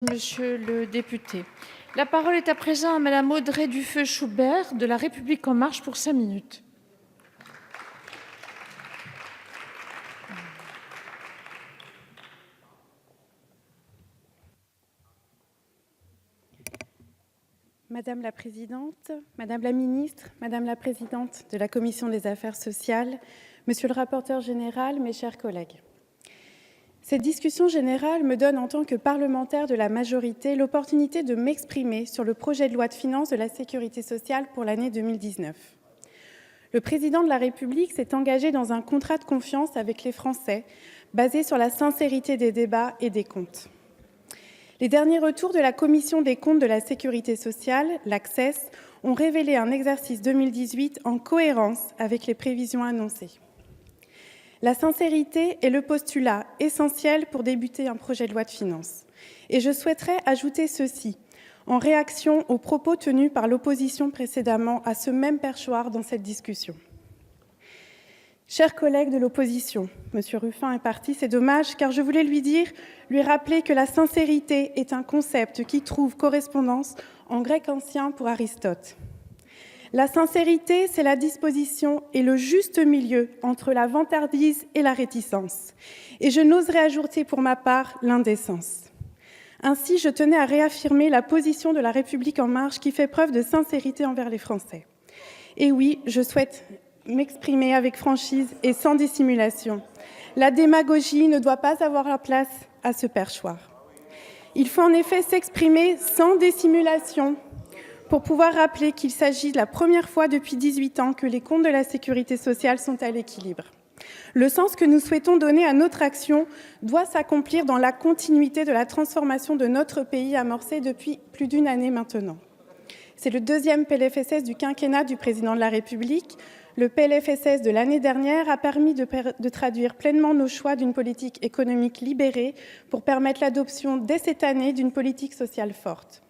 Monsieur le député. La parole est à présent à Madame Audrey Dufeu-Schubert de La République En Marche pour 5 minutes. Madame la Présidente, Madame la Ministre, Madame la Présidente de la Commission des Affaires sociales, Monsieur le rapporteur général, mes chers collègues. Cette discussion générale me donne, en tant que parlementaire de la majorité, l'opportunité de m'exprimer sur le projet de loi de finances de la sécurité sociale pour l'année 2019. Le président de la République s'est engagé dans un contrat de confiance avec les Français, basé sur la sincérité des débats et des comptes. Les derniers retours de la Commission des comptes de la sécurité sociale, l'ACSES, ont révélé un exercice 2018 en cohérence avec les prévisions annoncées. La sincérité est le postulat essentiel pour débuter un projet de loi de finances. Et je souhaiterais ajouter ceci, en réaction aux propos tenus par l'opposition précédemment à ce même perchoir dans cette discussion. Chers collègues de l'opposition, M. Ruffin est parti, c'est dommage, car je voulais lui rappeler que la sincérité est un concept qui trouve correspondance en grec ancien pour Aristote. La sincérité, c'est la disposition et le juste milieu entre la vantardise et la réticence. Et je n'oserais ajouter pour ma part l'indécence. Ainsi, je tenais à réaffirmer la position de La République En Marche qui fait preuve de sincérité envers les Français. Et oui, je souhaite m'exprimer avec franchise et sans dissimulation. La démagogie ne doit pas avoir la place à ce perchoir. Il faut en effet s'exprimer sans dissimulation pour pouvoir rappeler qu'il s'agit de la première fois depuis 18 ans que les comptes de la sécurité sociale sont à l'équilibre. Le sens que nous souhaitons donner à notre action doit s'accomplir dans la continuité de la transformation de notre pays amorcée depuis plus d'une année maintenant. C'est le deuxième PLFSS du quinquennat du président de la République. Le PLFSS de l'année dernière a permis de traduire pleinement nos choix d'une politique économique libérée pour permettre l'adoption dès cette année d'une politique sociale forte.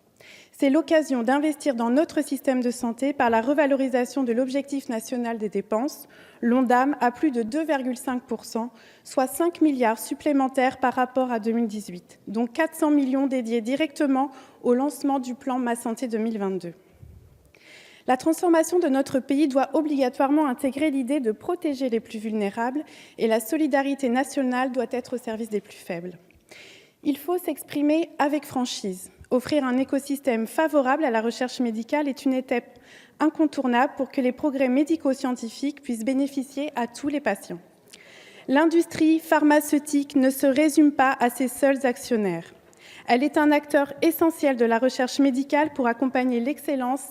C'est l'occasion d'investir dans notre système de santé par la revalorisation de l'objectif national des dépenses, l'ONDAM, à plus de 2,5%, soit 5 milliards supplémentaires par rapport à 2018, dont 400 millions dédiés directement au lancement du plan Ma Santé 2022. La transformation de notre pays doit obligatoirement intégrer l'idée de protéger les plus vulnérables et la solidarité nationale doit être au service des plus faibles. Il faut s'exprimer avec franchise. Offrir un écosystème favorable à la recherche médicale est une étape incontournable pour que les progrès médico-scientifiques puissent bénéficier à tous les patients. L'industrie pharmaceutique ne se résume pas à ses seuls actionnaires. Elle est un acteur essentiel de la recherche médicale pour accompagner l'excellence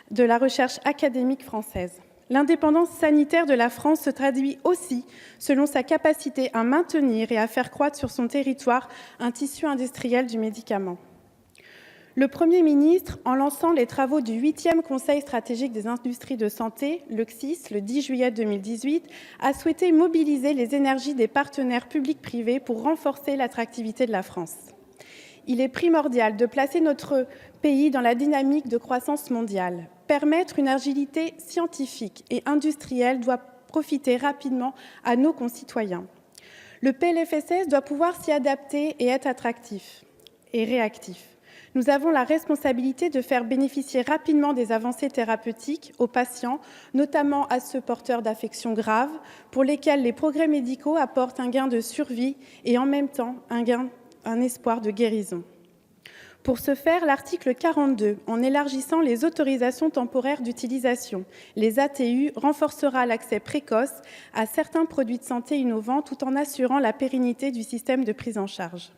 de la recherche académique française. L'indépendance sanitaire de la France se traduit aussi selon sa capacité à maintenir et à faire croître sur son territoire un tissu industriel du médicament. Le Premier ministre, en lançant les travaux du 8e Conseil stratégique des industries de santé, le CSIS, le 10 juillet 2018, a souhaité mobiliser les énergies des partenaires publics-privés pour renforcer l'attractivité de la France. Il est primordial de placer notre pays dans la dynamique de croissance mondiale. Permettre une agilité scientifique et industrielle doit profiter rapidement à nos concitoyens. Le PLFSS doit pouvoir s'y adapter et être attractif et réactif. Nous avons la responsabilité de faire bénéficier rapidement des avancées thérapeutiques aux patients, notamment à ceux porteurs d'affections graves, pour lesquels les progrès médicaux apportent un gain de survie et en même temps un espoir de guérison. Pour ce faire, l'article 42, en élargissant les autorisations temporaires d'utilisation, les ATU, renforcera l'accès précoce à certains produits de santé innovants tout en assurant la pérennité du système de prise en charge.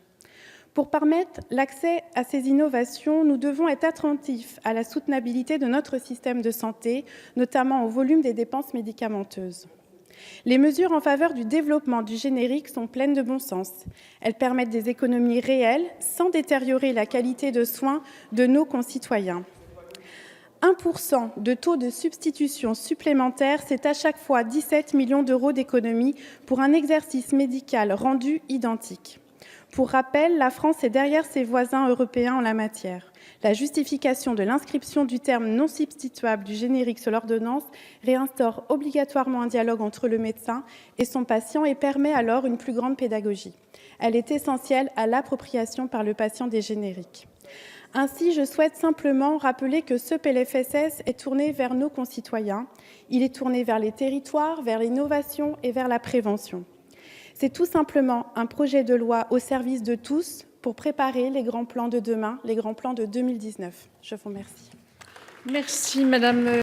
Pour permettre l'accès à ces innovations, nous devons être attentifs à la soutenabilité de notre système de santé, notamment au volume des dépenses médicamenteuses. Les mesures en faveur du développement du générique sont pleines de bon sens. Elles permettent des économies réelles sans détériorer la qualité de soins de nos concitoyens. 1% de taux de substitution supplémentaire, c'est à chaque fois 17 millions d'euros d'économies pour un exercice médical rendu identique. Pour rappel, la France est derrière ses voisins européens en la matière. La justification de l'inscription du terme non substituable du générique sur l'ordonnance réinstaure obligatoirement un dialogue entre le médecin et son patient et permet alors une plus grande pédagogie. Elle est essentielle à l'appropriation par le patient des génériques. Ainsi, je souhaite simplement rappeler que ce PLFSS est tourné vers nos concitoyens. Il est tourné vers les territoires, vers l'innovation et vers la prévention. C'est tout simplement un projet de loi au service de tous pour préparer les grands plans de demain, les grands plans de 2019. Je vous remercie. Merci, Madame